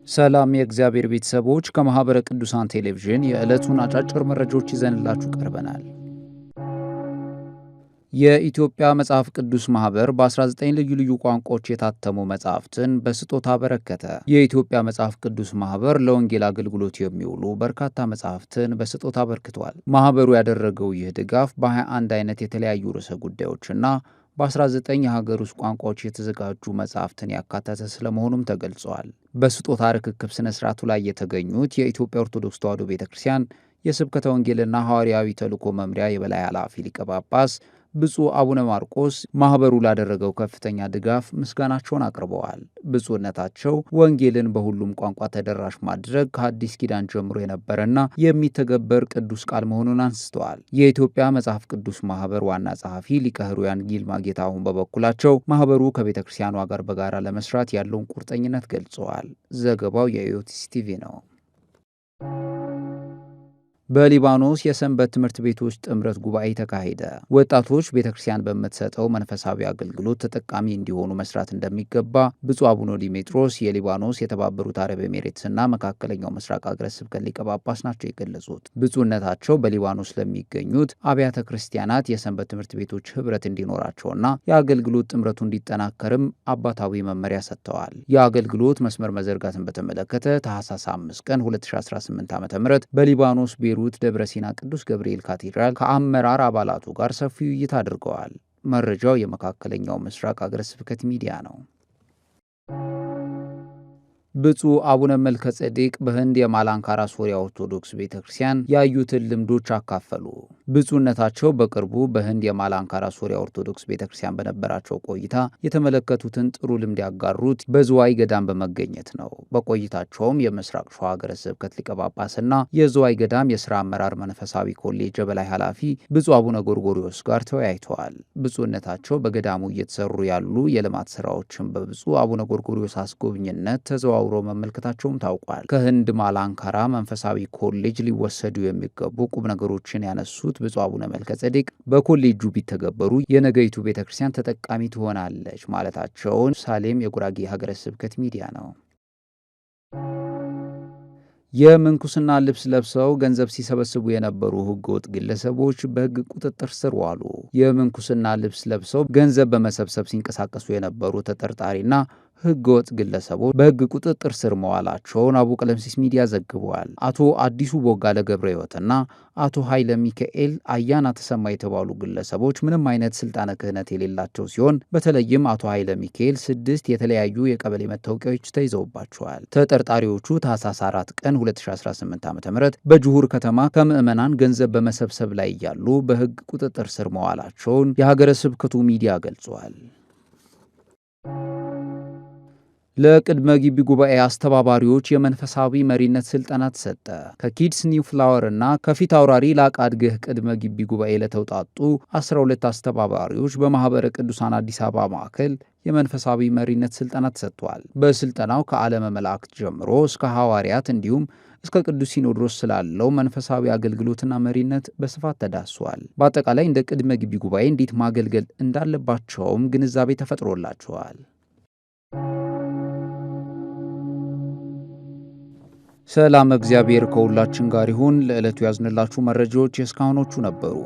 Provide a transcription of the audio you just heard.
ሰላም የእግዚአብሔር ቤተሰቦች ከማኅበረ ቅዱሳን ቴሌቪዥን የዕለቱን አጫጭር መረጃዎች ይዘንላችሁ ቀርበናል። የኢትዮጵያ መጽሐፍ ቅዱስ ማኅበር በ19 ልዩ ልዩ ቋንቋዎች የታተሙ መጽሐፍትን በስጦታ አበረከተ። የኢትዮጵያ መጽሐፍ ቅዱስ ማኅበር ለወንጌል አገልግሎት የሚውሉ በርካታ መጽሐፍትን በስጦታ አበርክቷል። ማኅበሩ ያደረገው ይህ ድጋፍ በ21 አይነት የተለያዩ ርዕሰ ጉዳዮችና በ19 የሀገር ውስጥ ቋንቋዎች የተዘጋጁ መጽሐፍትን ያካተተ ስለመሆኑም ተገልጿል። በስጦታ ርክክብ ሥነ ሥርዓቱ ላይ የተገኙት የኢትዮጵያ ኦርቶዶክስ ተዋሕዶ ቤተ ክርስቲያን የስብከተ ወንጌልና ሐዋርያዊ ተልእኮ መምሪያ የበላይ ኃላፊ ሊቀ ጳጳስ ብፁዕ አቡነ ማርቆስ ማኅበሩ ላደረገው ከፍተኛ ድጋፍ ምስጋናቸውን አቅርበዋል። ብፁዕነታቸው ወንጌልን በሁሉም ቋንቋ ተደራሽ ማድረግ ከአዲስ ኪዳን ጀምሮ የነበረና የሚተገበር ቅዱስ ቃል መሆኑን አንስተዋል። የኢትዮጵያ መጽሐፍ ቅዱስ ማኅበር ዋና ጸሐፊ ሊቀ ሕሩያን ይልማ ጌታሁን በበኩላቸው ማኅበሩ ከቤተ ክርስቲያኗ ጋር በጋራ ለመስራት ያለውን ቁርጠኝነት ገልጸዋል። ዘገባው የኢኦቲሲ ቲቪ ነው። በሊባኖስ የሰንበት ትምህርት ቤቶች ጥምረት ጉባኤ ተካሄደ። ወጣቶች ቤተ ክርስቲያን በምትሰጠው መንፈሳዊ አገልግሎት ተጠቃሚ እንዲሆኑ መስራት እንደሚገባ ብፁዕ አቡነ ዲሜጥሮስ የሊባኖስ የተባበሩት አረብ ኤሜሬትስና መካከለኛው ምስራቅ ሀገረ ስብከት ሊቀ ጳጳስ ናቸው የገለጹት። ብፁዕነታቸው በሊባኖስ ለሚገኙት አብያተ ክርስቲያናት የሰንበት ትምህርት ቤቶች ኅብረት እንዲኖራቸውና የአገልግሎት ጥምረቱ እንዲጠናከርም አባታዊ መመሪያ ሰጥተዋል። የአገልግሎት መስመር መዘርጋትን በተመለከተ ታኅሳስ 5 ቀን 2018 ዓ.ም በሊባኖስ ቤሩት ደብረ ሲና ቅዱስ ገብርኤል ካቴድራል ከአመራር አባላቱ ጋር ሰፊ ውይይት አድርገዋል። መረጃው የመካከለኛው ምስራቅ ሀገረ ስብከት ሚዲያ ነው። ብፁዕ አቡነ መልከ ጼዴቅ በህንድ የማላንካራ ሶሪያ ኦርቶዶክስ ቤተ ክርስቲያን ያዩትን ልምዶች አካፈሉ። ብፁዕነታቸው በቅርቡ በህንድ የማላንካራ ሶሪያ ኦርቶዶክስ ቤተ ክርስቲያን በነበራቸው ቆይታ የተመለከቱትን ጥሩ ልምድ ያጋሩት በዝዋይ ገዳም በመገኘት ነው። በቆይታቸውም የምስራቅ ሸዋ ሀገረ ስብከት ሊቀ ጳጳስና የዝዋይ ገዳም የሥራ አመራር መንፈሳዊ ኮሌጅ የበላይ ኃላፊ ብፁዕ አቡነ ጎርጎርዮስ ጋር ተወያይተዋል። ብፁዕነታቸው በገዳሙ እየተሰሩ ያሉ የልማት ሥራዎችን በብፁዕ አቡነ ጎርጎርዮስ አስጎብኝነት ተዘዋውሮ መመልከታቸውም ታውቋል። ከህንድ ማላንካራ መንፈሳዊ ኮሌጅ ሊወሰዱ የሚገቡ ቁም ነገሮችን ያነሱት ብፁዕ አቡነ መልከ ጼዴቅ በኮሌጁ ቢተገበሩ የነገይቱ ቤተ ክርስቲያን ተጠቃሚ ትሆናለች ማለታቸውን ሳሌም የጉራጌ ሀገረ ስብከት ሚዲያ ነው። የምንኩስና ልብስ ለብሰው ገንዘብ ሲሰበስቡ የነበሩ ህገወጥ ግለሰቦች በህግ ቁጥጥር ስር ዋሉ። የምንኩስና ልብስ ለብሰው ገንዘብ በመሰብሰብ ሲንቀሳቀሱ የነበሩ ተጠርጣሪና ህገወጥ ግለሰቦች በህግ ቁጥጥር ስር መዋላቸውን አቡ ቀለምሲስ ሚዲያ ዘግቧል። አቶ አዲሱ ቦጋለ ገብረ ሕይወትና አቶ ኃይለ ሚካኤል አያና ተሰማ የተባሉ ግለሰቦች ምንም አይነት ስልጣነ ክህነት የሌላቸው ሲሆን በተለይም አቶ ኃይለ ሚካኤል 6 የተለያዩ የቀበሌ መታወቂያዎች ተይዘውባቸዋል። ተጠርጣሪዎቹ ታኅሳስ 4 ቀን 2018 ዓ.ም በጅሁር ከተማ ከምዕመናን ገንዘብ በመሰብሰብ ላይ እያሉ በህግ ቁጥጥር ስር መዋላቸውን የሀገረ ስብከቱ ሚዲያ ገልጿል። ለቅድመ ግቢ ጉባኤ አስተባባሪዎች የመንፈሳዊ መሪነት ስልጠና ተሰጠ። ከኪድስ ኒው ፍላወር እና ከፊት አውራሪ ላቅ አድገህ ቅድመ ግቢ ጉባኤ ለተውጣጡ 12 አስተባባሪዎች በማኅበረ ቅዱሳን አዲስ አበባ ማዕከል የመንፈሳዊ መሪነት ስልጠና ተሰጥቷል። በስልጠናው ከዓለመ መላእክት ጀምሮ እስከ ሐዋርያት እንዲሁም እስከ ቅዱስ ሲኖዶስ ስላለው መንፈሳዊ አገልግሎትና መሪነት በስፋት ተዳስሷል። በአጠቃላይ እንደ ቅድመ ግቢ ጉባኤ እንዴት ማገልገል እንዳለባቸውም ግንዛቤ ተፈጥሮላቸዋል። ሰላም እግዚአብሔር ከሁላችን ጋር ይሁን። ለዕለቱ ያዝንላችሁ መረጃዎች የእስካሁኖቹ ነበሩ።